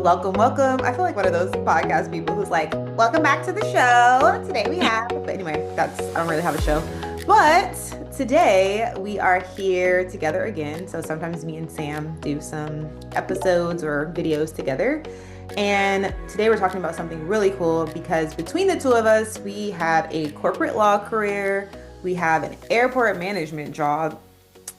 Welcome, welcome. I feel like one of those podcast people who's like, welcome back to the show. Today we have, but anyway, I don't really have a show. But today we are here together again. So sometimes me and Sam do some episodes or videos together. And today we're talking about something really cool because between the two of us, we have a corporate law career, we have an airport management job,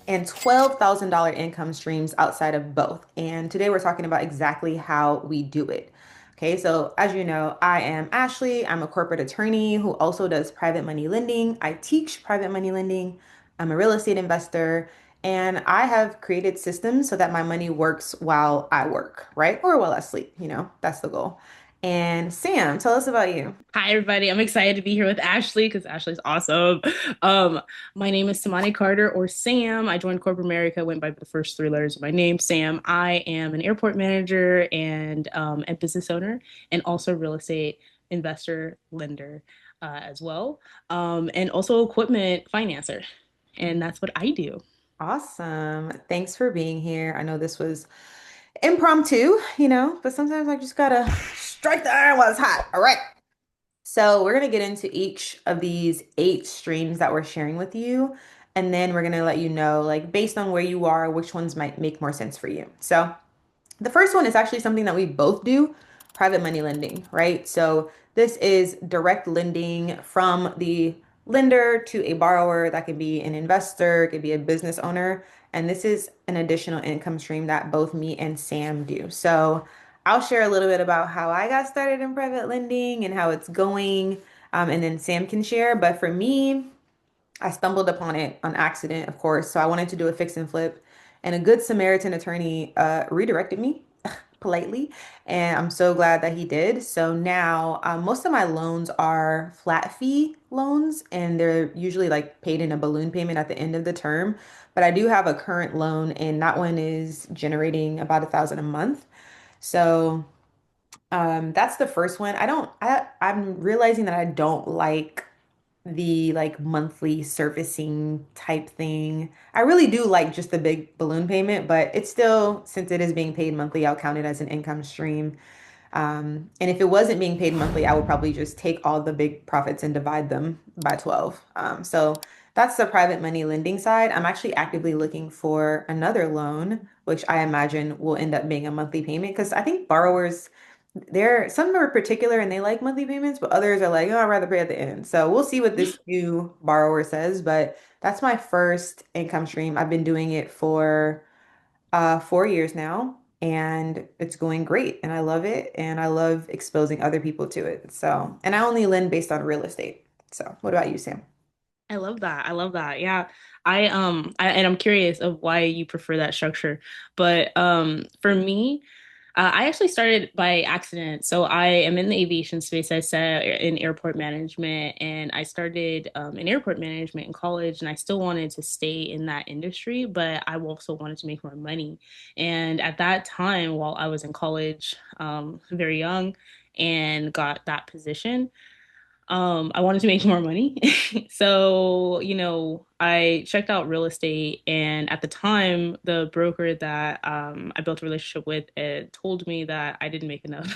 and $12,000 income streams outside of both. And today we're talking about exactly how we do it. Okay, so as you know, I am Ashlee. I'm a corporate attorney who also does private money lending. I teach private money lending. I'm a real estate investor, and I have created systems so that my money works while I work, right? Or while I sleep, that's the goal. And Sam, tell us about you. Hi, everybody. I'm excited to be here with Ashlee because Ashley's awesome. Um, my name is Samani Carter, or Sam. I joined corporate America, went by the first three letters of my name, Sam. I am an airport manager and business owner, and also real estate investor, lender as well, and also equipment financer. And that's what I do. Awesome. Thanks for being here. I know this was impromptu, but sometimes I just gotta strike the iron while it's hot. All right. So we're gonna get into each of these eight streams that we're sharing with you, and then we're gonna let you know, like based on where you are, which ones might make more sense for you. So the first one is actually something that we both do, private money lending, right? So this is direct lending from the lender to a borrower. That could be an investor, it could be a business owner. And this is an additional income stream that both me and Sam do. So I'll share a little bit about how I got started in private lending and how it's going. And then Sam can share. But for me, I stumbled upon it on accident, of course. So I wanted to do a fix and flip, and a good Samaritan attorney redirected me politely, and I'm so glad that he did. So now, most of my loans are flat fee loans, and they're usually like paid in a balloon payment at the end of the term. But I do have a current loan, and that one is generating about 1,000 a month. So that's the first one. I'm realizing that I don't like the like monthly servicing type thing. I really do like just the big balloon payment, but it's still, since it is being paid monthly, I'll count it as an income stream. And if it wasn't being paid monthly, I would probably just take all the big profits and divide them by 12. So that's the private money lending side. I'm actually actively looking for another loan, which I imagine will end up being a monthly payment because I think borrowers, some are particular and they like monthly payments, but others are like, oh, I'd rather pay at the end. So we'll see what this new borrower says, but that's my first income stream. I've been doing it for 4 years now, and it's going great, and I love it, and I love exposing other people to it. So, and I only lend based on real estate. So, what about you, Sam? I love that. I love that. Yeah. And I'm curious of why you prefer that structure. But for me, I actually started by accident. So I am in the aviation space. I said in airport management, and I started in airport management in college, and I still wanted to stay in that industry, but I also wanted to make more money. And at that time, while I was in college, very young, and got that position, I wanted to make more money. So, I checked out real estate. And at the time, the broker that I built a relationship with told me that I didn't make enough.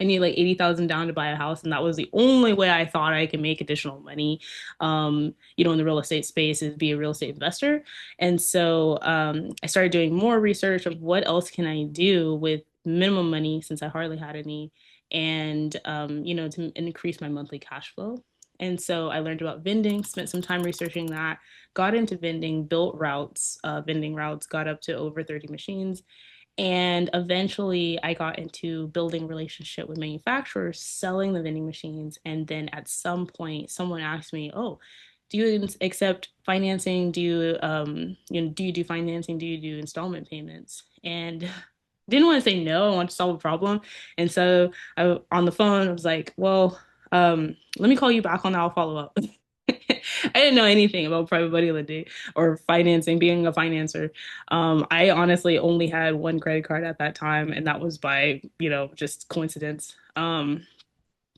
I need like 80,000 down to buy a house. And that was the only way I thought I could make additional money, in the real estate space is be a real estate investor. And so I started doing more research of what else can I do with minimum money since I hardly had any and to increase my monthly cash flow. And so I learned about vending, spent some time researching that, got into vending, built routes, vending routes, got up to over 30 machines. And eventually I got into building relationship with manufacturers, selling the vending machines. And then at some point, someone asked me, oh, do you accept financing? Do you do financing? Do you do installment payments? And didn't want to say no. I want to solve a problem. And so on the phone, I was like, well, let me call you back on that. I'll follow up. I didn't know anything about private money lending or financing, being a financer. I honestly only had one credit card at that time, and that was by, just coincidence.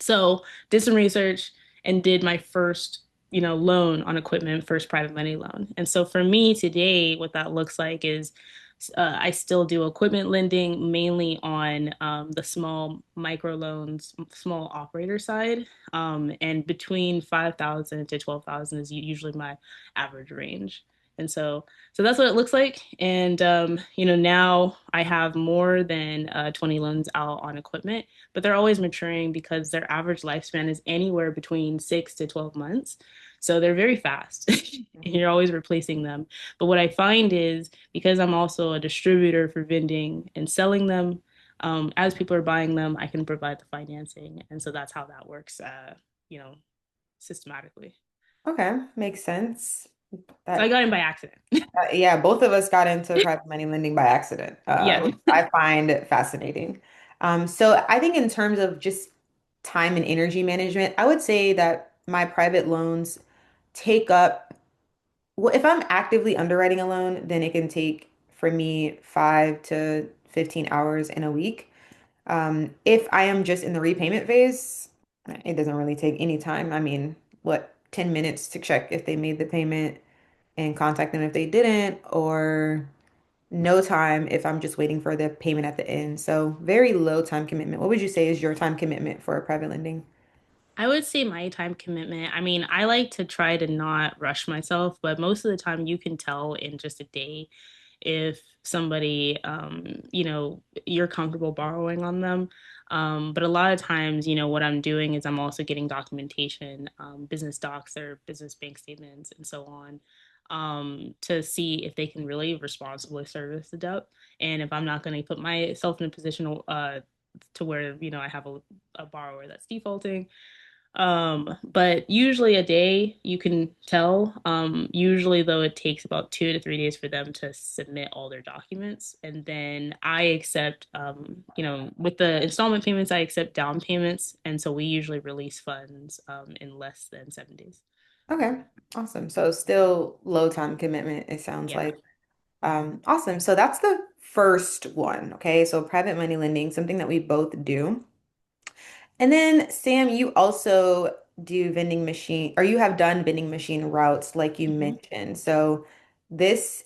So did some research and did my first, loan on equipment, first private money loan. And so for me today, what that looks like is I still do equipment lending mainly on the small micro loans, small operator side. And between 5,000 to 12,000 is usually my average range. And so that's what it looks like. And, now I have more than 20 loans out on equipment, but they're always maturing because their average lifespan is anywhere between 6 to 12 months. So they're very fast. And Mhm. you're always replacing them. But what I find is because I'm also a distributor for vending and selling them, as people are buying them, I can provide the financing. And so that's how that works, you know, systematically. Okay, makes sense. So I That got in by accident. Yeah, both of us got into private money lending by accident, Yeah. which I find fascinating. So I think in terms of just time and energy management, I would say that my private loans take up, well, if I'm actively underwriting a loan, then it can take for me 5 to 15 hours in a week. If I am just in the repayment phase, it doesn't really take any time. I mean, what, 10 minutes to check if they made the payment and contact them if they didn't, or no time if I'm just waiting for the payment at the end. So very low time commitment. What would you say is your time commitment for private lending? I would say my time commitment. I mean, I like to try to not rush myself, but most of the time you can tell in just a day if somebody, you're comfortable borrowing on them. But a lot of times, what I'm doing is I'm also getting documentation, business docs or business bank statements and so on, to see if they can really responsibly service the debt. And if I'm not going to put myself in a position, to where, I have a borrower that's defaulting, but usually a day you can tell. Usually though it takes about 2 to 3 days for them to submit all their documents. And then I accept, with the installment payments, I accept down payments. And so we usually release funds in less than 7 days. Okay, awesome. So still low time commitment, it sounds Yeah. like. Awesome. So that's the first one. Okay, so private money lending, something that we both do. And then, Sam, you also do vending machine, or you have done vending machine routes, like you Mhm. mentioned. So, this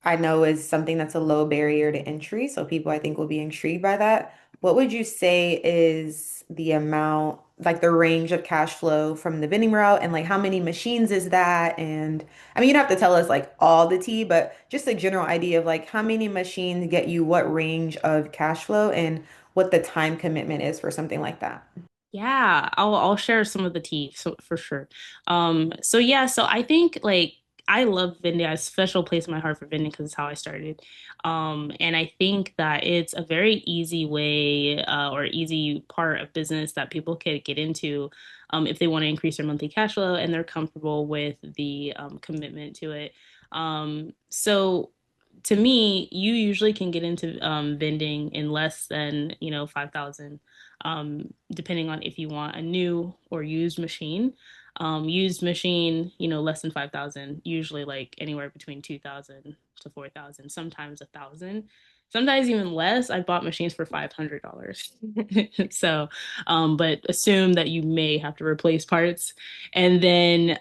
I know is something that's a low barrier to entry. So, people I think will be intrigued by that. What would you say is the amount, like the range of cash flow from the vending route, and like how many machines is that? And I mean, you don't have to tell us like all the tea, but just a general idea of like how many machines get you what range of cash flow and what the time commitment is for something like that. Yeah, I'll share some of the tea so for sure. So yeah, so I think like I love vending. I have a special place in my heart for vending because it's how I started. And I think that it's a very easy way, or easy part of business that people could get into, if they want to increase their monthly cash flow and they're comfortable with the commitment to it. So to me, you usually can get into vending in less than 5,000, depending on if you want a new or used machine. Used machine, less than 5,000, usually like anywhere between 2,000 to 4,000, sometimes 1,000, sometimes even less. I bought machines for $500. So, but assume that you may have to replace parts. And then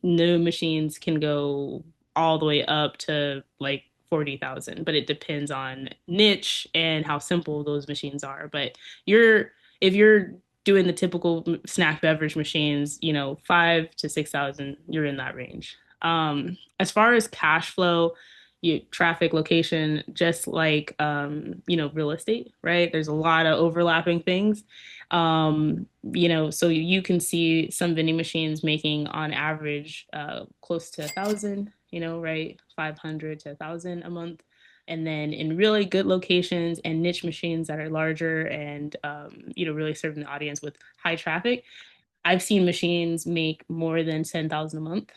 new machines can go all the way up to like 40,000, but it depends on niche and how simple those machines are. But you're if you're doing the typical snack beverage machines, 5 to 6,000, you're in that range. As far as cash flow, traffic, location, just like real estate, right? There's a lot of overlapping things. So you can see some vending machines making on average close to 1,000, right? 500 to 1,000 a month. And then in really good locations and niche machines that are larger and really serving the audience with high traffic, I've seen machines make more than 10,000 a month.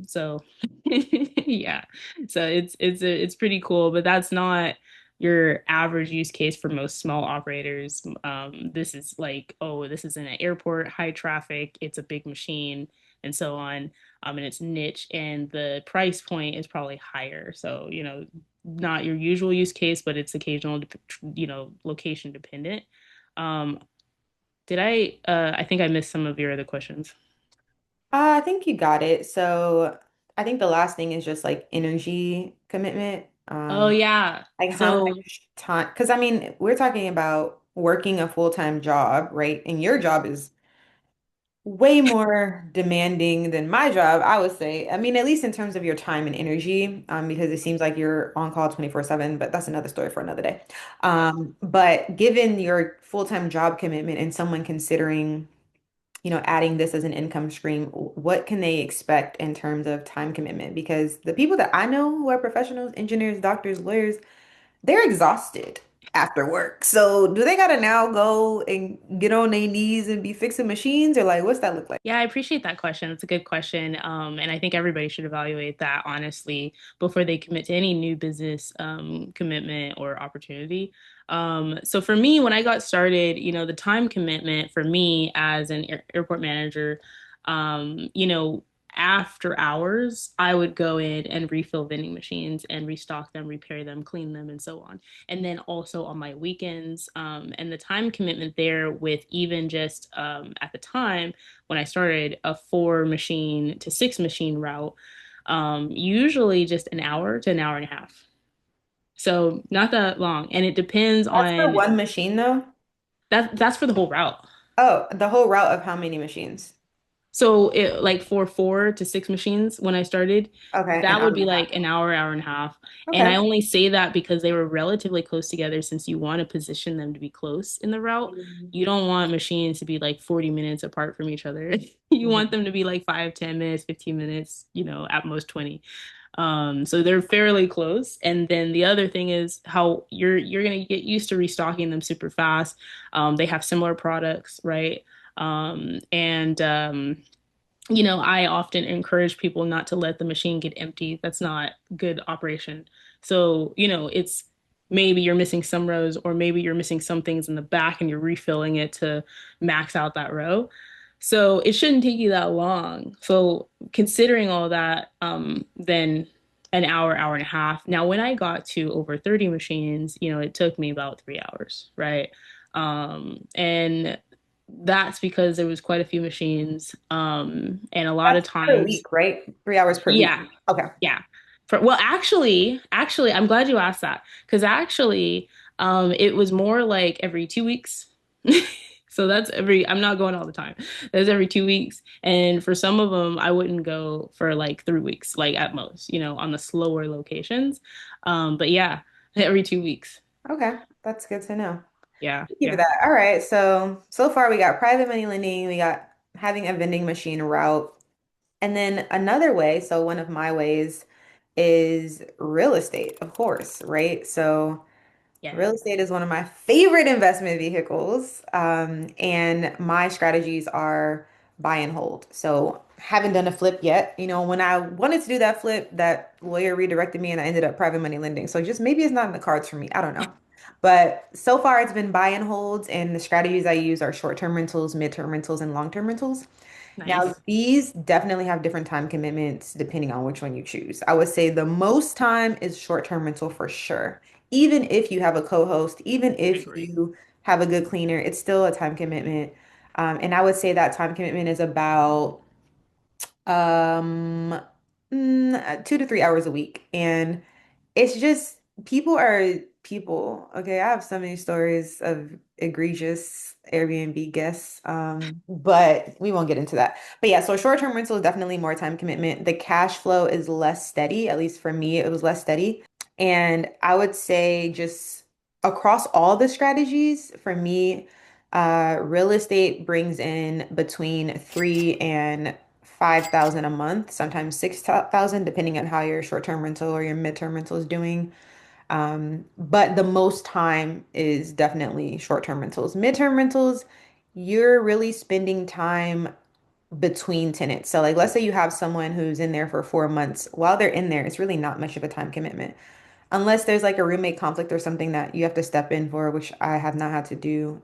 So yeah, so it's pretty cool, but that's not your average use case for most small operators. This is like, oh, this is in an airport, high traffic, it's a big machine, and so on. And it's niche, and the price point is probably higher. So not your usual use case, but it's occasional, location dependent. Um, I think I missed some of your other questions. I think you got it. So I think the last thing is just like energy commitment. Oh yeah. Like how So much time? Because I mean, we're talking about working a full-time job, right? And your job is way more demanding than my job, I would say. I mean, at least in terms of your time and energy, because it seems like you're on call 24/7, but that's another story for another day. But given your full-time job commitment and someone considering, adding this as an income stream, what can they expect in terms of time commitment? Because the people that I know who are professionals, engineers, doctors, lawyers, they're exhausted after work. So do they gotta now go and get on their knees and be fixing machines or like what's that look like? yeah, I appreciate that question. It's a good question. And I think everybody should evaluate that honestly before they commit to any new business commitment or opportunity. So for me, when I got started, the time commitment for me as an airport manager, after hours, I would go in and refill vending machines and restock them, repair them, clean them, and so on. And then also on my weekends, and the time commitment there with even just at the time when I started a 4 machine to 6 machine route, usually just an hour to an hour and a half. So not that long. And it depends That's for on one machine though? that's for the whole route. Oh, the whole route of how many machines? So it like for 4 to 6 machines when I started, Okay, an that hour would and be a half. like an hour, hour and a half. And I Okay. only say that because they were relatively close together since you want to position them to be close in the route. Mhm. You don't want machines to be like 40 minutes apart from each other. You want Mhm. them to be like 5, 10 minutes, 15 minutes, at most 20. So they're fairly close. And then the other thing is how you're gonna get used to restocking them super fast. They have similar products, right? And I often encourage people not to let the machine get empty. That's not good operation. So, it's maybe you're missing some rows, or maybe you're missing some things in the back and you're refilling it to max out that row. So it shouldn't take you that long. So considering all that, then an hour, hour and a half. Now, when I got to over 30 machines, it took me about 3 hours, right? And that's because there was quite a few machines. And a lot That's of per times, week, right? 3 hours per week. yeah, Okay. yeah. Well, actually, I'm glad you asked that because actually, it was more like every 2 weeks. So I'm not going all the time. That's every 2 weeks. And for some of them, I wouldn't go for like 3 weeks, like at most, on the slower locations. But yeah, every 2 weeks. Okay. That's good to know. Yeah, Thank you for yeah, that. All right. So far we got private money lending, we got having a vending machine route. And then another way, so one of my ways is real estate, of course, right? So yeah. real estate is one of my favorite investment vehicles. And my strategies are buy and hold. So haven't done a flip yet. When I wanted to do that flip, that lawyer redirected me and I ended up private money lending. So just maybe it's not in the cards for me. I don't know. But so far it's been buy and holds, and the strategies I use are short-term rentals, mid-term rentals, and long-term rentals. Now, Nice. these definitely have different time commitments depending on which one you choose. I would say the most time is short-term rental for sure. Even if you have a co-host, even I if agree. you have a good cleaner, it's still a time commitment. And I would say that time commitment is about um 2 to 3 hours a week. And it's just people are people. Okay, I have so many stories of egregious Airbnb guests. But we won't get into that. But yeah, so short-term rental is definitely more time commitment. The cash flow is less steady, at least for me, it was less steady. And I would say just across all the strategies, for me, real estate brings in between 3 and 5,000 a month, sometimes 6,000, depending on how your short-term rental or your mid-term rental is doing. But the most time is definitely short-term rentals. Mid-term rentals, you're really spending time between tenants. So, like, let's say you have someone who's in there for 4 months. While they're in there, it's really not much of a time commitment. Unless there's like a roommate conflict or something that you have to step in for, which I have not had to do,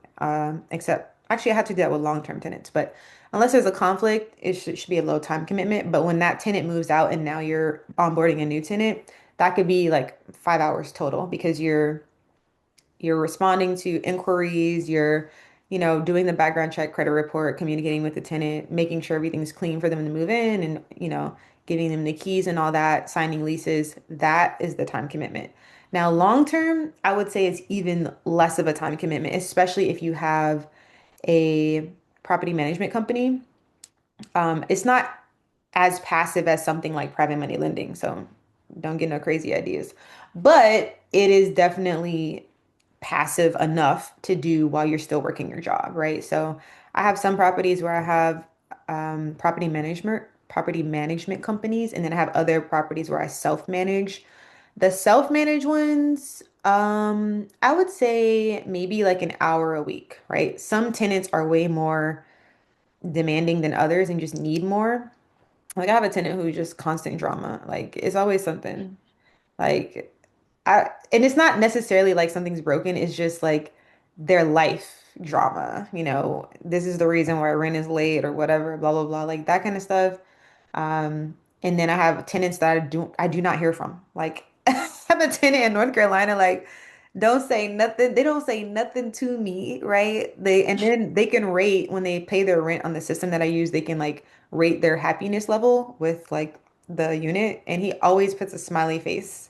except actually I had to do that with long-term tenants. But unless there's a conflict, it should be a low time commitment. But when that tenant moves out and now you're onboarding a new tenant, that could be like 5 hours total because you're responding to inquiries, you're doing the background check, credit report, communicating with the tenant, making sure everything's clean for them to move in and, giving them the keys and all that, signing leases, that is the time commitment. Now, long term, I would say it's even less of a time commitment, especially if you have a property management company. It's not as passive as something like private money lending, so don't get no crazy ideas. But it is definitely passive enough to do while you're still working your job, right? So I have some properties where I have property management companies, and then I have other properties where I self-manage. The self-managed ones, I would say maybe like an hour a week, right? Some tenants are way more demanding than others and just need more. Like I have a tenant who's just constant drama. Like it's always something. Like and it's not necessarily like something's broken, it's just like their life drama. This is the reason why rent is late or whatever, blah blah blah, like that kind of stuff. And then I have tenants that I do not hear from. Like I have a tenant in North Carolina, like don't say nothing. They don't say nothing to me, right? And then they can rate when they pay their rent on the system that I use, they can like rate their happiness level with like the unit, and he always puts a smiley face.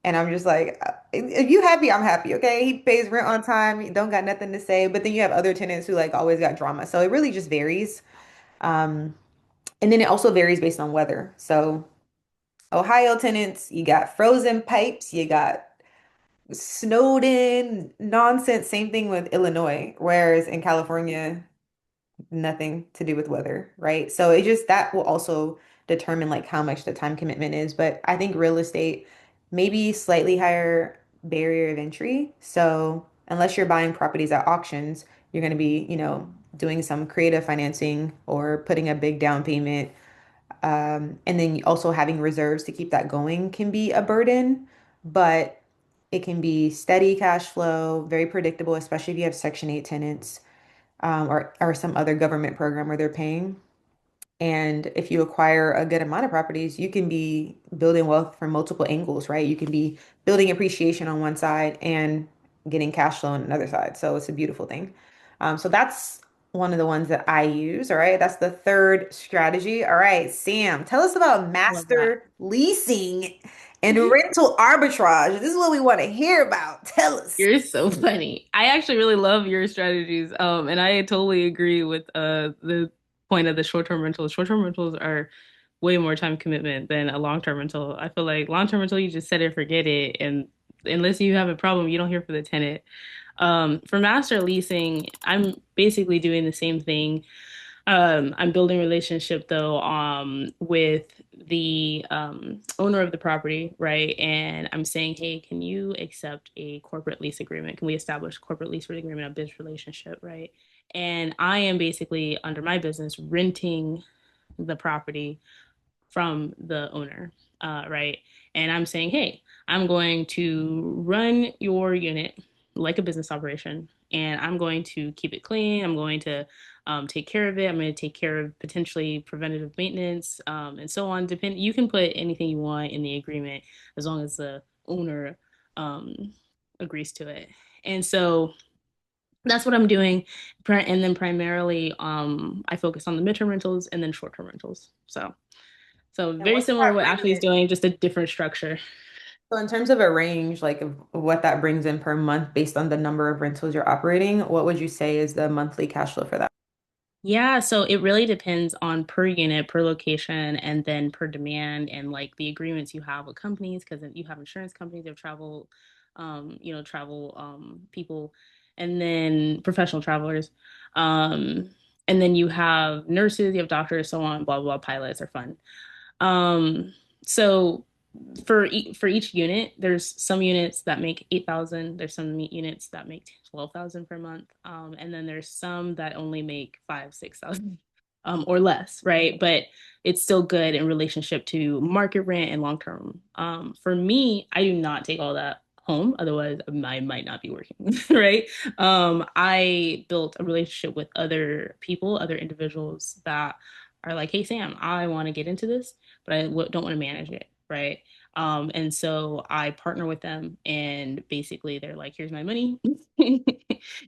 And I'm just like, if you happy, I'm happy. Okay. He pays rent on time. He don't got nothing to say. But then you have other tenants who like always got drama. So it really just varies. Um, and then it also varies based on weather. So Ohio tenants, you got frozen pipes, you got snowed in nonsense. Same thing with Illinois. Whereas in California, nothing to do with weather, right? So it just that will also determine like how much the time commitment is. But I think real estate maybe slightly higher barrier of entry. So unless you're buying properties at auctions, you're going to be, doing some creative financing or putting a big down payment. And then also having reserves to keep that going can be a burden, but it can be steady cash flow, very predictable, especially if you have Section 8 tenants, or some other government program where they're paying. And if you acquire a good amount of properties, you can be building wealth from multiple angles, right? You can be building appreciation on one side and getting cash flow on another side. So it's a beautiful thing. So that's one of the ones that I use. All right. That's the third strategy. All right, Sam, tell us about I love that. master leasing and rental arbitrage. This is what we want to hear about. Tell us. You're so funny. I actually really love your strategies. And I totally agree with the point of the short-term rentals. Short-term rentals are way more time commitment than a long-term rental. I feel like long-term rental, you just set it, forget it, and unless you have a problem, you don't hear from the tenant. For master leasing, I'm basically doing the same thing. I'm building relationship though, with the owner of the property, right? And I'm saying, hey, can you accept a corporate lease agreement? Can we establish a corporate lease agreement, a business relationship, right? And I am basically under my business renting the property from the owner, right? And I'm saying, hey, I'm going to run your unit like a business operation, and I'm going to keep it clean. I'm going to take care of it. I'm going to take care of potentially preventative maintenance, and so on. Depend. You can put anything you want in the agreement as long as the owner um, agrees to it. And so that's what I'm doing. And then primarily, I focus on the midterm rentals and then short-term rentals. So And very what's similar to that what Ashley is range? doing, just a different structure. So in terms of a range, like of what that brings in per month based on the number of rentals you're operating, what would you say is the monthly cash flow for that? Yeah, so it really depends on per unit, per location, and then per demand and like the agreements you have with companies, because you have insurance companies, you have travel, travel people, and then professional travelers. Um, and then you have nurses, you have doctors, so on, blah, blah, pilots are fun. Um, so for each unit, there's some units that make 8,000. There's some units that make 12,000 per month. And then there's some that only make 5, 6,000, or less, right? But it's still good in relationship to market rent and long term. For me, I do not take all that home. Otherwise, I might not be working, right? I built a relationship with other people, other individuals that are like, hey, Sam, I want to get into this, but I don't want to manage it, right? And so I partner with them, and basically they're like, here's my money.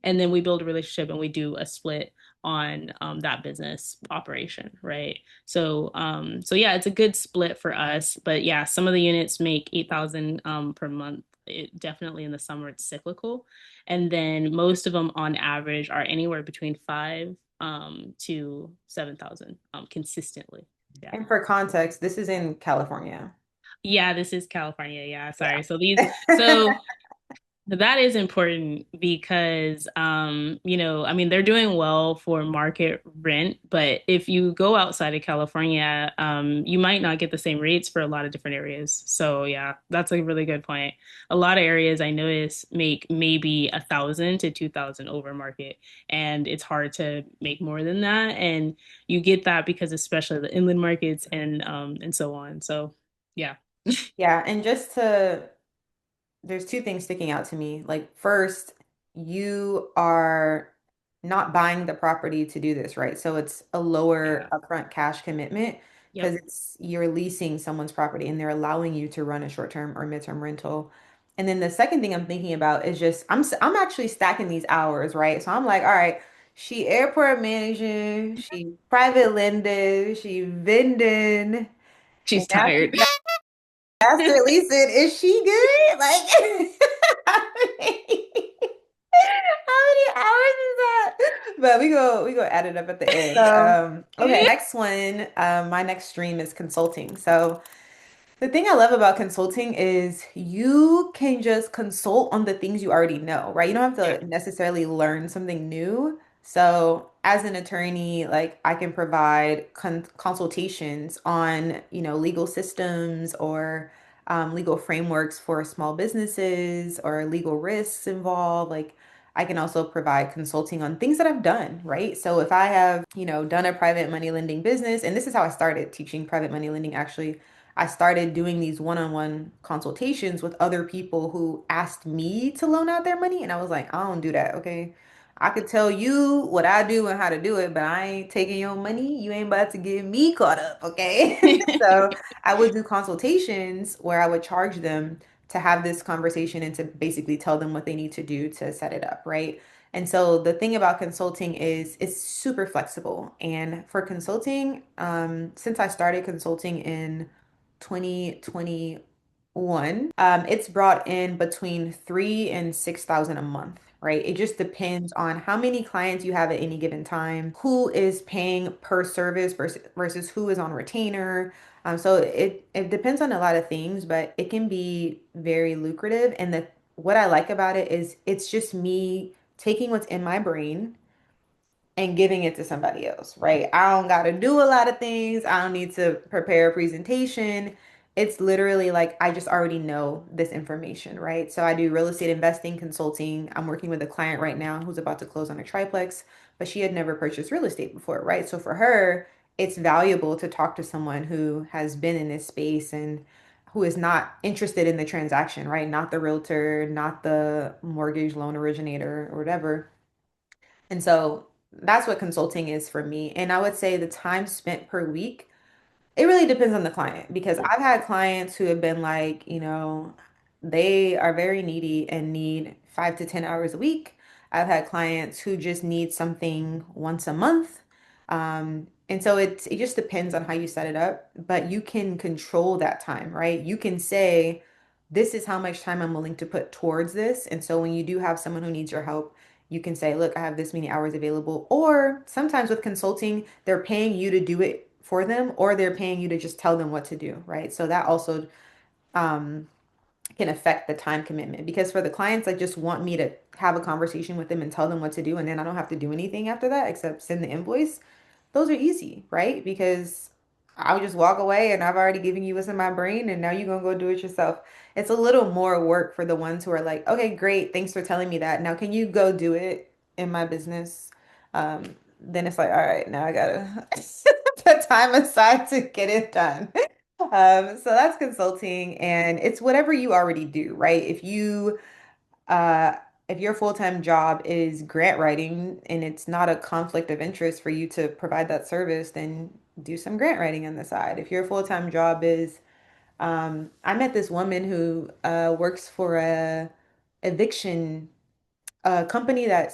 and then we build a relationship and we do a split on that business operation, right? So yeah, it's a good split for us. But yeah, some of the units make 8,000 per month. It definitely in the summer it's cyclical, and then most of them on average are anywhere between five to 7,000 consistently. Yeah. And for context, this is in California. Yeah, this is California. Yeah, sorry. Yeah. So that is important because, I mean, they're doing well for market rent, but if you go outside of California, you might not get the same rates for a lot of different areas. So yeah, that's a really good point. A lot of areas I notice make maybe 1,000 to 2,000 over market, and it's hard to make more than that. And you get that because especially the inland markets and so on. So yeah. Yeah, and just to there's two things sticking out to me. Like, first, you are not buying the property to do this, right? So it's a lower Yeah. upfront cash commitment because Yep. it's you're leasing someone's property and they're allowing you to run a short-term or midterm rental. And then the second thing I'm thinking about is just I'm actually stacking these hours, right? So I'm like, all right, she airport manager, she private lender, she vending, She's and now tired. she's Master Leasing, is she good? Like, how many, how many hours is that? But we go add it up at the end. Okay, next one. My next stream is consulting. So the thing I love about consulting is you can just consult on the things you already know, right? You don't Yeah. have to necessarily learn something new. So, as an attorney, like I can provide consultations on, legal systems or legal frameworks for small businesses or legal risks involved. Like I can also provide consulting on things that I've done, right? So if I have, done a private money lending business, and this is how I started teaching private money lending actually. I started doing these one-on-one consultations with other people who asked me to loan out their money. And I was like, I don't do that. Okay. I could tell you what I do and how to do it, but I ain't taking your money. You ain't about to get me caught up. Okay. So I would do consultations where I would charge them to have this conversation and to basically tell them what they need to do to set it up. Right. And so the thing about consulting is it's super flexible. And for consulting, since I started consulting in 2021, it's brought in between 3 and 6,000 a month, right? It just depends on how many clients you have at any given time, who is paying per service versus who is on retainer. So it depends on a lot of things, but it can be very lucrative. And what I like about it is it's just me taking what's in my brain and giving it to somebody else, right? I don't got to do a lot of things. I don't need to prepare a presentation. It's literally like I just already know this information, right? So I do real estate investing consulting. I'm working with a client right now who's about to close on a triplex, but she had never purchased real estate before, right? So for her, it's valuable to talk to someone who has been in this space and who is not interested in the transaction, right? Not the realtor, not the mortgage loan originator or whatever. And so that's what consulting is for me. And I would say the time spent per week, it really depends on the client because I've had clients who have been like, they are very needy and need 5 to 10 hours a week. I've had clients who just need something once a month. And so it just depends on how you set it up, but you can control that time, right? You can say, this is how much time I'm willing to put towards this. And so when you do have someone who needs your help, you can say, look, I have this many hours available. Or sometimes with consulting, they're paying you to do it for them, or they're paying you to just tell them what to do, right? So that also um, can affect the time commitment because for the clients that just want me to have a conversation with them and tell them what to do, and then I don't have to do anything after that except send the invoice, those are easy, right? Because I'll just walk away and I've already given you what's in my brain and now you're gonna go do it yourself. It's a little more work for the ones who are like, okay, great, thanks for telling me that. Now can you go do it in my business? Then it's like, all right, now I gotta put time aside to get it done. So that's consulting and it's whatever you already do, right? Uh, if your full-time job is grant writing and it's not a conflict of interest for you to provide that service, then do some grant writing on the side. If your full-time job is, I met this woman who works for a eviction. a company that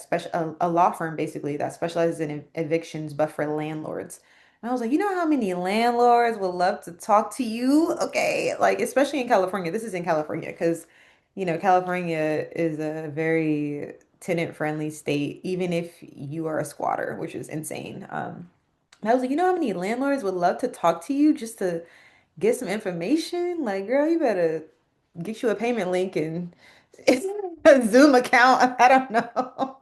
a law firm basically that specializes in evictions, but for landlords. And I was like, you know how many landlords would love to talk to you? Okay, like especially in California. This is in California because, California is a very tenant-friendly state, even if you are a squatter, which is insane. And I was like, you know how many landlords would love to talk to you just to get some information? Like, girl, you better get you a payment link and it's a Zoom account. I don't know.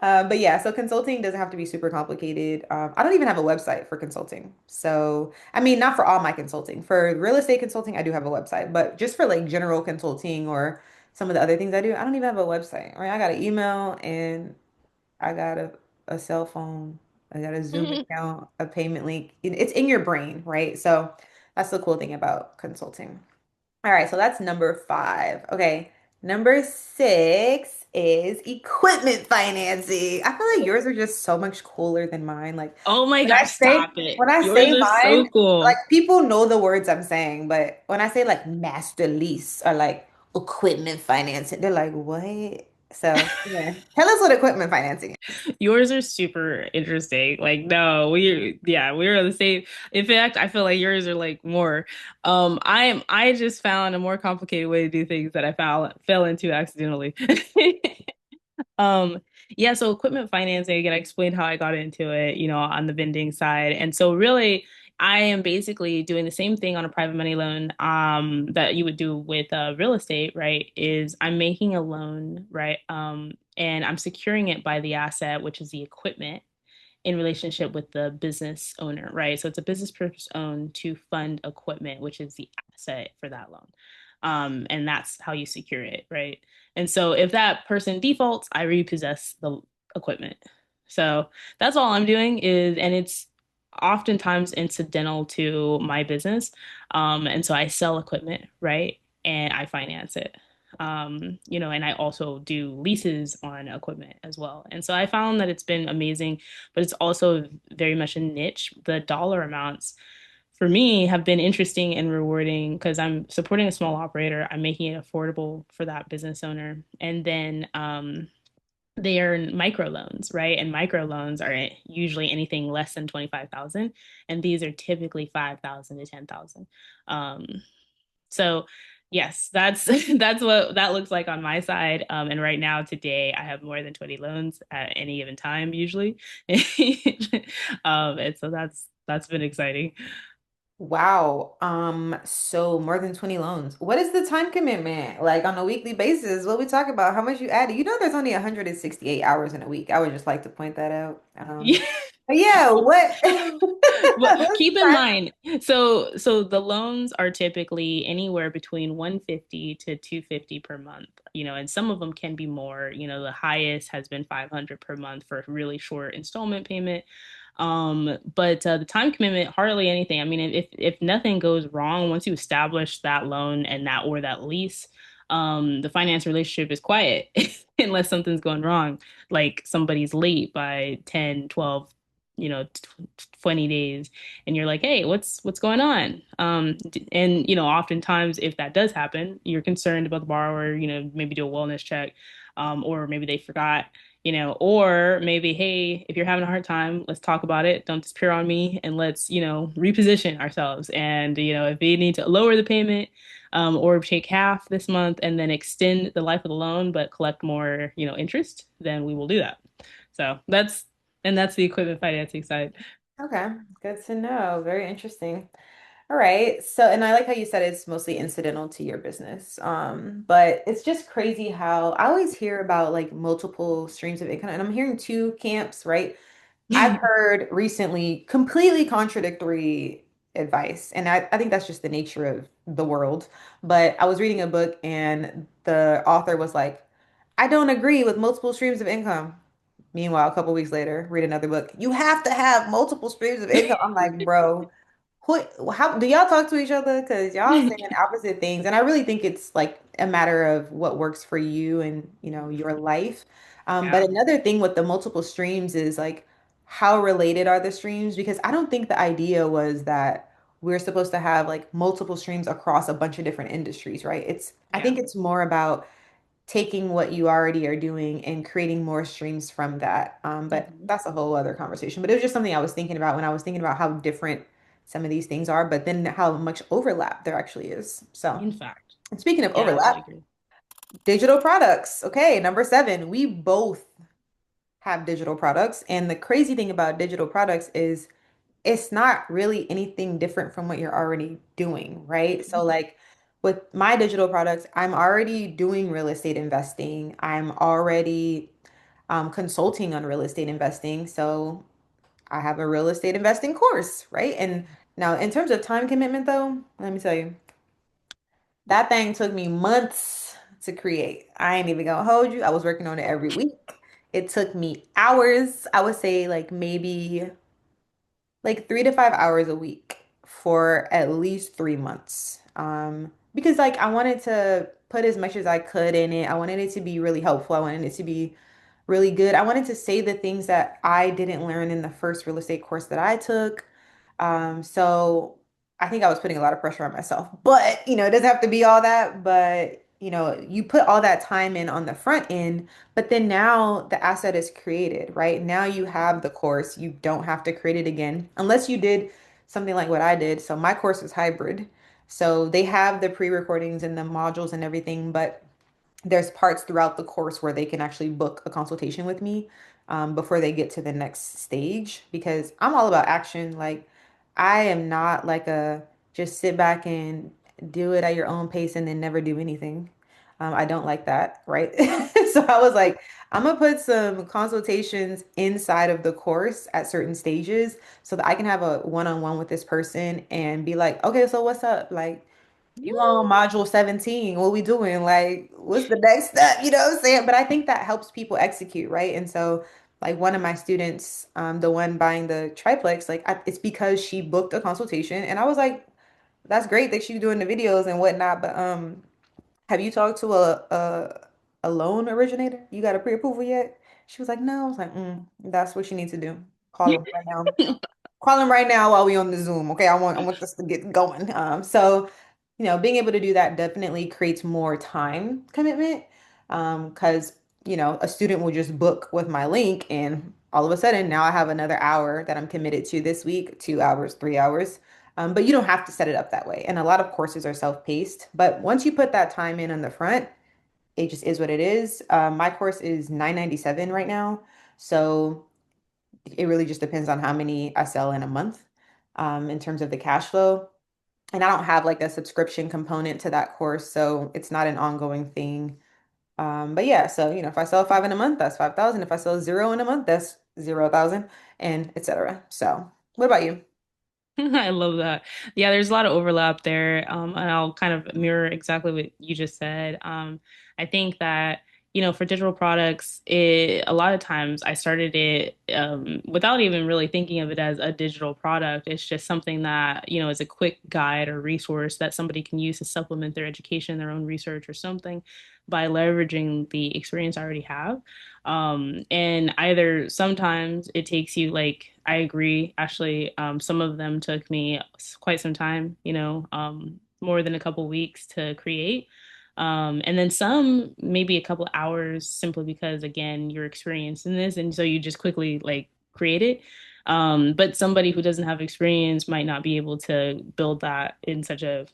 But yeah, so consulting doesn't have to be super complicated. I don't even have a website for consulting. So, I mean, not for all my consulting. For real estate consulting, I do have a website, but just for like general consulting or some of the other things I do, I don't even have a website, right? I got an email and I got a cell phone. I got a Zoom account, a payment link. It's in your brain, right? So that's the cool thing about consulting. All right, so that's number five. Okay, number six is equipment financing. I feel like yours are just so much cooler than mine. Like Oh my when I gosh, say stop it. when I Yours say are so mine, like cool. people know the words I'm saying, but when I say like master lease or like equipment financing, they're like, what? So yeah, tell us what equipment financing is. Yours are super interesting. Like, no, we're the same. In fact, I feel like yours are like more. I just found a more complicated way to do things that I fell into accidentally. Um, yeah, so equipment financing, again, I explained how I got into it, on the vending side. And so really I am basically doing the same thing on a private money loan that you would do with real estate, right? Is I'm making a loan, right? And I'm securing it by the asset, which is the equipment in relationship with the business owner, right? So it's a business purpose owned to fund equipment, which is the asset for that loan. And that's how you secure it, right? And so if that person defaults, I repossess the equipment. So that's all I'm doing and it's oftentimes incidental to my business. And so I sell equipment, right? And I finance it. And I also do leases on equipment as well. And so I found that it's been amazing, but it's also very much a niche. The dollar amounts for me have been interesting and rewarding because I'm supporting a small operator. I'm making it affordable for that business owner. And then they are micro loans, right? And micro loans are usually anything less than 25,000, and these are typically 5,000 to 10,000. Um, so yes, that's that's what that looks like on my side. And right now, today, I have more than 20 loans at any given time, usually. And so that's been exciting. Wow. So more than 20 loans. What is the time commitment? Like on a weekly basis, what we talk about, how much you add? You know, there's only 168 hours in a week. I would just like to point that out. Yeah. But yeah, what? Well, What's keep the in time? mind, so the loans are typically anywhere between 150 to 250 per month, and some of them can be more, the highest has been 500 per month for a really short installment payment. But the time commitment, hardly anything. I mean, if nothing goes wrong, once you establish that loan and that lease, the finance relationship is quiet unless something's going wrong, like somebody's late by 10, 12, 20 days, and you're like, hey, what's going on? And oftentimes if that does happen, you're concerned about the borrower, maybe do a wellness check, or maybe they forgot, or maybe, hey, if you're having a hard time, let's talk about it. Don't disappear on me, and let's, reposition ourselves. And, if we need to lower the payment, or take half this month and then extend the life of the loan, but collect more, interest, then we will do that. So that's the equipment financing side. Okay, good to know. Very interesting. All right. So, and I like how you said it's mostly incidental to your business. But it's just crazy how I always hear about like multiple streams of income, and I'm hearing two camps, right? I've heard recently completely contradictory advice, and I think that's just the nature of the world. But I was reading a book, and the author was like, I don't agree with multiple streams of income. Meanwhile, a couple weeks later, read another book. You have to have multiple streams of income. I'm like, bro, how do y'all talk to each other? Because y'all saying opposite things. And I really think it's like a matter of what works for you and, your life. But Yeah, another thing with the multiple streams is like, how related are the streams? Because I don't think the idea was that we're supposed to have like multiple streams across a bunch of different industries, right? I yeah, think it's more about taking what you already are doing and creating more streams from that. But Mhm. that's a whole other conversation. But it was just something I was thinking about when I was thinking about how different some of these things are, but then how much overlap there actually is. So, In fact, and speaking of yeah, I totally overlap, agree. digital products. Okay, number seven, we both have digital products. And the crazy thing about digital products is it's not really anything different from what you're already doing, right? So Mhm. like with my digital products, I'm already doing real estate investing. I'm already consulting on real estate investing. So I have a real estate investing course, right? And now in terms of time commitment though, let me tell you, that thing took me months to create. I ain't even gonna hold you. I was working on it every week. It took me hours. I would say like maybe like 3 to 5 hours a week for at least 3 months. Because like I wanted to put as much as I could in it. I wanted it to be really helpful. I wanted it to be really good. I wanted to say the things that I didn't learn in the first real estate course that I took. So I think I was putting a lot of pressure on myself, but it doesn't have to be all that. But you put all that time in on the front end, but then now the asset is created, right? Now you have the course. You don't have to create it again unless you did something like what I did. So my course is hybrid. So they have the pre-recordings and the modules and everything, but there's parts throughout the course where they can actually book a consultation with me before they get to the next stage because I'm all about action. Like, I am not like a just sit back and do it at your own pace and then never do anything. I don't like that, right? So I was like, I'm gonna put some consultations inside of the course at certain stages so that I can have a one-on-one with this person and be like, okay, so what's up? Like, you on Woo! module 17. What we doing? Like, what's the next step? You know what I'm saying? But I think that helps people execute, right? And so, like, one of my students, the one buying the triplex, like, it's because she booked a consultation. And I was like, that's great that she's doing the videos and whatnot. But have you talked to a loan originator? You got a pre-approval yet? She was like, no. I was like, that's what you need to do. Call him right now. Call him right now while we on the Zoom. Okay, I want this to get going. So being able to do that definitely creates more time commitment. Because a student will just book with my link, and all of a sudden now I have another hour that I'm committed to this week, 2 hours, 3 hours. But you don't have to set it up that way. And a lot of courses are self-paced. But once you put that time in on the front, it just is what it is. My course is 997 right now. So it really just depends on how many I sell in a month, in terms of the cash flow. And I don't have like a subscription component to that course, so it's not an ongoing thing. But yeah, so if I sell five in a month, that's 5,000. If I sell zero in a month, that's 0,000, and etc. So, what about you? I love that. Yeah, there's a lot of overlap there. And I'll kind of mirror exactly what you just said. I think that, for digital products, a lot of times I started it without even really thinking of it as a digital product. It's just something that, is a quick guide or resource that somebody can use to supplement their education, their own research or something by leveraging the experience I already have. And either sometimes it takes you like, I agree, actually, some of them took me quite some time, more than a couple weeks to create. And then some maybe a couple hours simply because again, you're experienced in this and so you just quickly like create it. But somebody who doesn't have experience might not be able to build that in such a,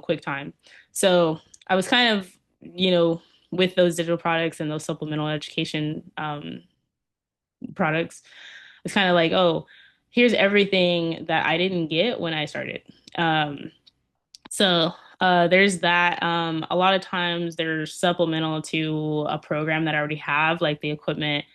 quick time. So I was kind of, with those digital products and those supplemental education products, it's kind of like, oh, here's everything that I didn't get when I started. Um, so there's that. A lot of times they're supplemental to a program that I already have, like the equipment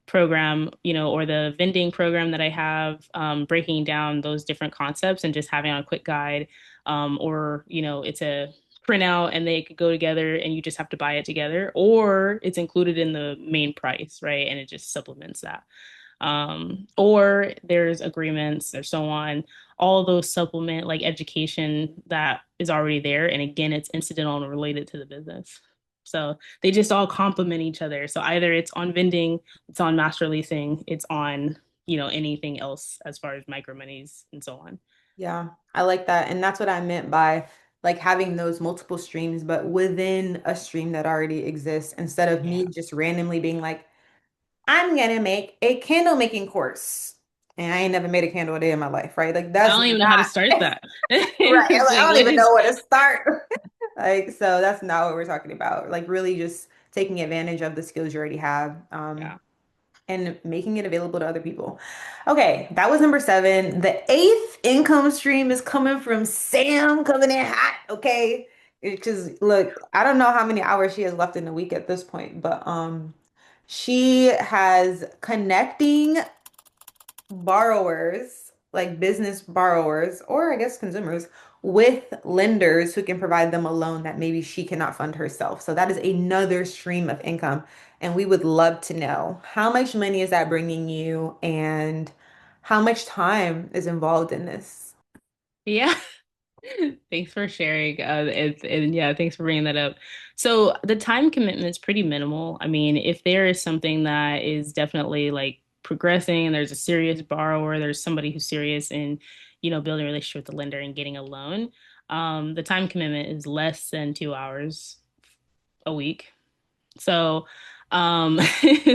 program, or the vending program that I have, breaking down those different concepts and just having a quick guide, or it's a printout and they could go together and you just have to buy it together, or it's included in the main price, right? And it just supplements that. Or there's agreements, there's so on, all those supplement like education that is already there. And again, it's incidental and related to the business. So they just all complement each other. So either it's on vending, it's on master leasing, it's on, anything else as far as micro monies and so on. Yeah, I like that. And that's what I meant by like having those multiple streams, but within a stream that already exists, instead of Yeah. me just randomly being like, I'm gonna make a candle making course. And I ain't never made a candle a day in my life, right? Like I that's don't even know how to not start that. right. I'm It's like, I like, don't what even is, know where to start. Like, so that's not what we're talking about. Like really just taking advantage of the skills you already have. yeah. And making it available to other people. Okay, that was number seven. The eighth income stream is coming from Sam coming in hot. Okay, because look, I don't know how many hours she has left in the week at this point, but she has connecting borrowers, like business borrowers, or I guess consumers, with lenders who can provide them a loan that maybe she cannot fund herself. So that is another stream of income. And we would love to know how much money is that bringing you and how much time is involved in this. Yeah. Thanks for sharing. And yeah, thanks for bringing that up. So the time commitment is pretty minimal. I mean, if there is something that is definitely like progressing and there's a serious borrower, there's somebody who's serious in, building a relationship with the lender and getting a loan, the time commitment is less than 2 hours a week. So, um,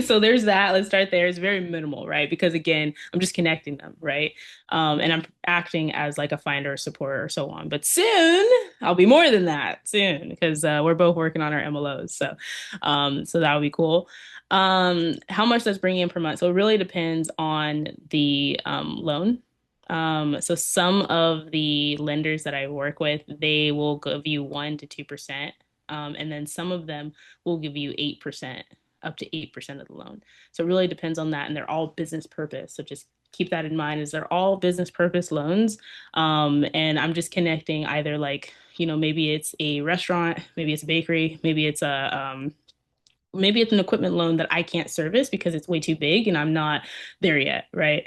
so there's that. Let's start there. It's very minimal, right? Because again, I'm just connecting them, right? And I'm acting as like a finder, or supporter, or so on. But soon, I'll be more than that soon because we're both working on our MLOs. So that'll be cool. How much that's bringing in per month? So it really depends on the loan. So some of the lenders that I work with, they will give you 1 to 2%. And then some of them will give you 8%, up to 8% of the loan. So it really depends on that. And they're all business purpose. So just keep that in mind is they're all business purpose loans. And I'm just connecting either like, maybe it's a restaurant, maybe it's a bakery, maybe it's an equipment loan that I can't service because it's way too big and I'm not there yet, right?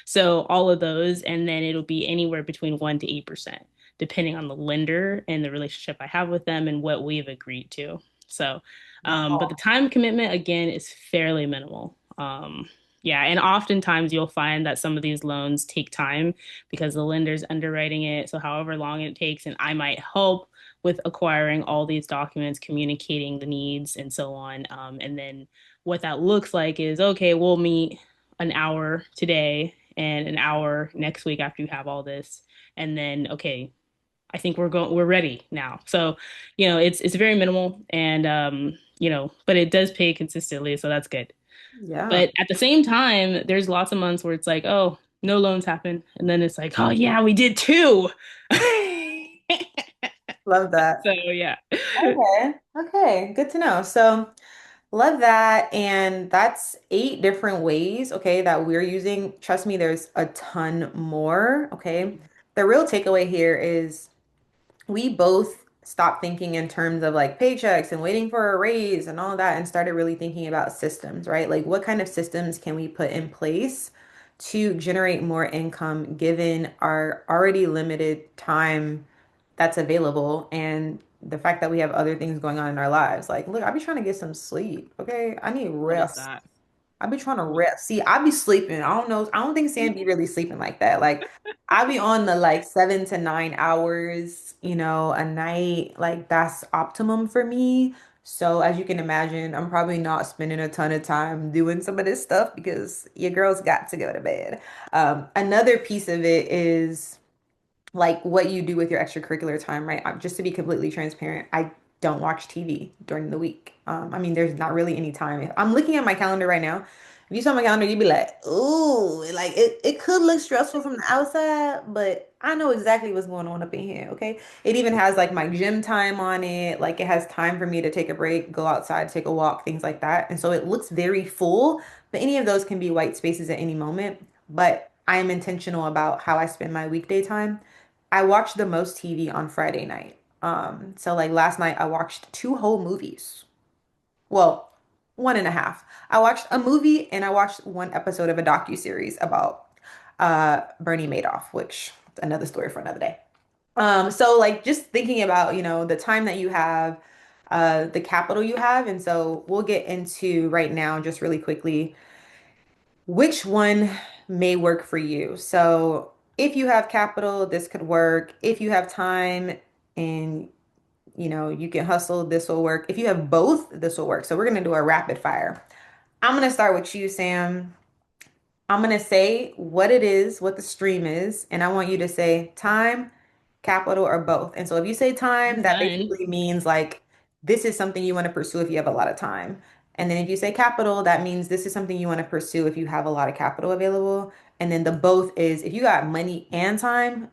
So all of those, and then it'll be anywhere between 1 to 8%, depending on the lender and the relationship I have with them and what we've agreed to. So, but the time commitment again is fairly minimal. Yeah, and oftentimes you'll find that some of these loans take time because the lender's underwriting it. So however long it takes, and I might help with acquiring all these documents, communicating the needs, and so on. And then what that looks like is okay, we'll meet an hour today and an hour next week after you have all this. And then, okay, I think we're ready now. So, it's very minimal and, but it does pay consistently. So that's good. Yeah, But at the same time, there's lots of months where it's like, oh, no loans happen. And then it's like, oh, yeah, we did too. love that. So, yeah. Okay, okay, good to know. So, love that. And that's eight different ways, okay, that we're using. Trust me, there's a ton more, okay? The real takeaway here is we both stopped thinking in terms of like paychecks and waiting for a raise and all that and started really thinking about systems, right? Like what kind of systems can we put in place to generate more income given our already limited time that's available and the fact that we have other things going on in our lives. Like, look, I be trying to get some sleep, okay? I need Notice rest. that. I be trying to rest. See, I be sleeping. I don't know. I don't think Sam be really sleeping like that. Like, I be on the like 7 to 9 hours, a night. Like, that's optimum for me. So, as you can imagine, I'm probably not spending a ton of time doing some of this stuff because your girl's got to go to bed. Another piece of it is like what you do with your extracurricular time, right? Just to be completely transparent, I don't watch TV during the week. I mean, there's not really any time. If I'm looking at my calendar right now, if you saw my calendar, you'd be like, ooh, like it could look stressful from the outside, but I know exactly what's going on up in here, okay? It even has like my gym time on it. Like it has time for me to take a break, go outside, take a walk, things like that. And so it looks very full, but any of those can be white spaces at any moment. But I am intentional about how I spend my weekday time. I watched the most TV on Friday night. So like last night I watched two whole movies. Well, one and a half. I watched a movie and I watched one episode of a docu-series about Bernie Madoff, which is another story for another day. So like just thinking about, the time that you have, the capital you have, and so we'll get into right now just really quickly which one may work for you. So if you have capital, this could work. If you have time, and you can hustle, this will work. If you have both, this will work. So we're gonna do a rapid fire. I'm gonna start with you, Sam. I'm gonna say what it is, what the stream is, and I want you to say time, capital, or both. And so if you say time, I'm that done. basically means like this is something you want to pursue if you have a lot of time. And then if you say capital, that means this is something you want to pursue if you have a lot of capital available. And then the both is if you got money and time,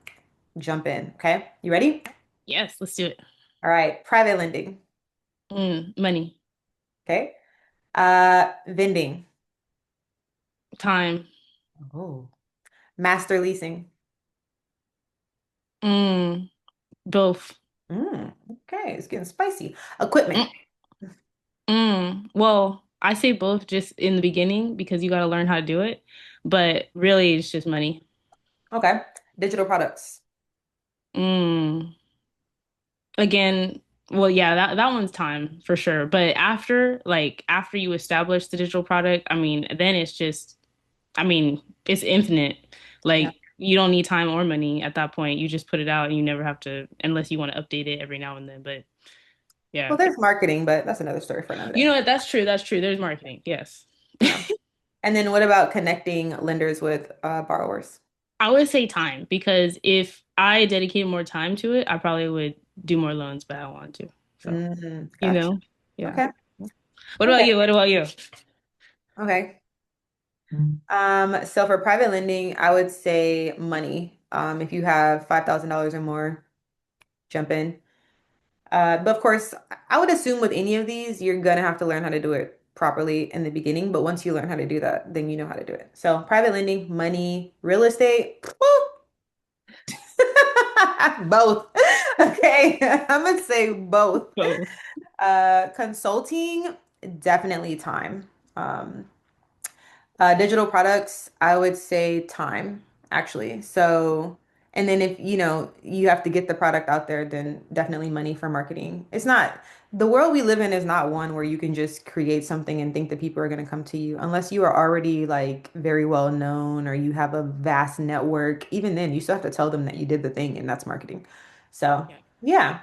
jump in. Okay. You ready? Yes, let's do it. All right. Private lending. Money, Okay. Vending. time, Oh. Master leasing. mm, both. Okay. It's getting spicy. Equipment. Mm, Well, I say both just in the beginning because you got to learn how to do it, but really it's just money. Okay. Digital products. Mm. Again, well, yeah, that one's time for sure. But after you establish the digital product, I mean, then it's just, I mean, it's infinite. Yeah. Like you don't need time or money at that point. You just put it out and you never have to, unless you want to update it every now and then. But yeah, Well, there's marketing, but that's another story for another you day. know what? That's true. That's true. There's marketing. Yes. Yeah. And then what about connecting lenders with borrowers? I would say time because if I dedicated more time to it, I probably would do more loans, but I don't want to. So, you Gotcha. know, yeah. Okay. What about Okay. you? What about you? Okay. So for private lending, I would say money. If you have $5,000 or more, jump in. But of course, I would assume with any of these, you're gonna have to learn how to do it properly in the beginning. But once you learn how to do that, then you know how to do it. So private lending, money, real estate, woo, both. Okay, I'm gonna say both. Both. Consulting, definitely time. Um, Digital products, I would say time, actually. So, and then if you have to get the product out there, then definitely money for marketing. It's not, the world we live in is not one where you can just create something and think that people are going to come to you unless you are already like very well known or you have a vast network. Even then, you still have to tell them that you did the thing, and that's marketing. So, Yeah. yeah.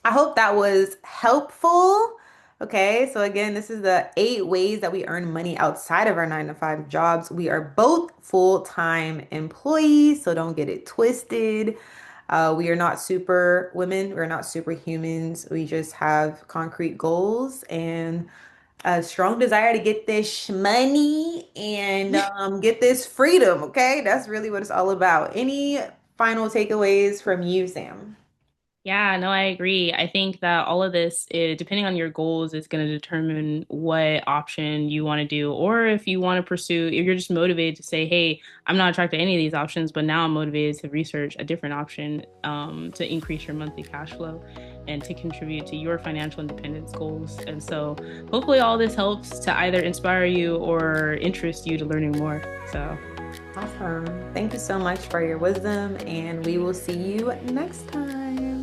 I hope that was helpful. Okay, so again, this is the 8 ways that we earn money outside of our 9 to 5 jobs. We are both full-time employees, so don't get it twisted. We are not super women, we're not superhumans. We just have concrete goals and a strong desire to get this money and get this freedom. Okay, that's really what it's all about. Any final takeaways from you, Sam? Yeah, no, I agree. I think that all of this, depending on your goals, is going to determine what option you want to do, or if you want to pursue, if you're just motivated to say, "Hey, I'm not attracted to any of these options, but now I'm motivated to research a different option, to increase your monthly cash flow and to contribute to your financial independence goals." And so, hopefully, all this helps to either inspire you or interest you to learning more. So, Awesome. Thank you so much for your wisdom, and we will see you next time.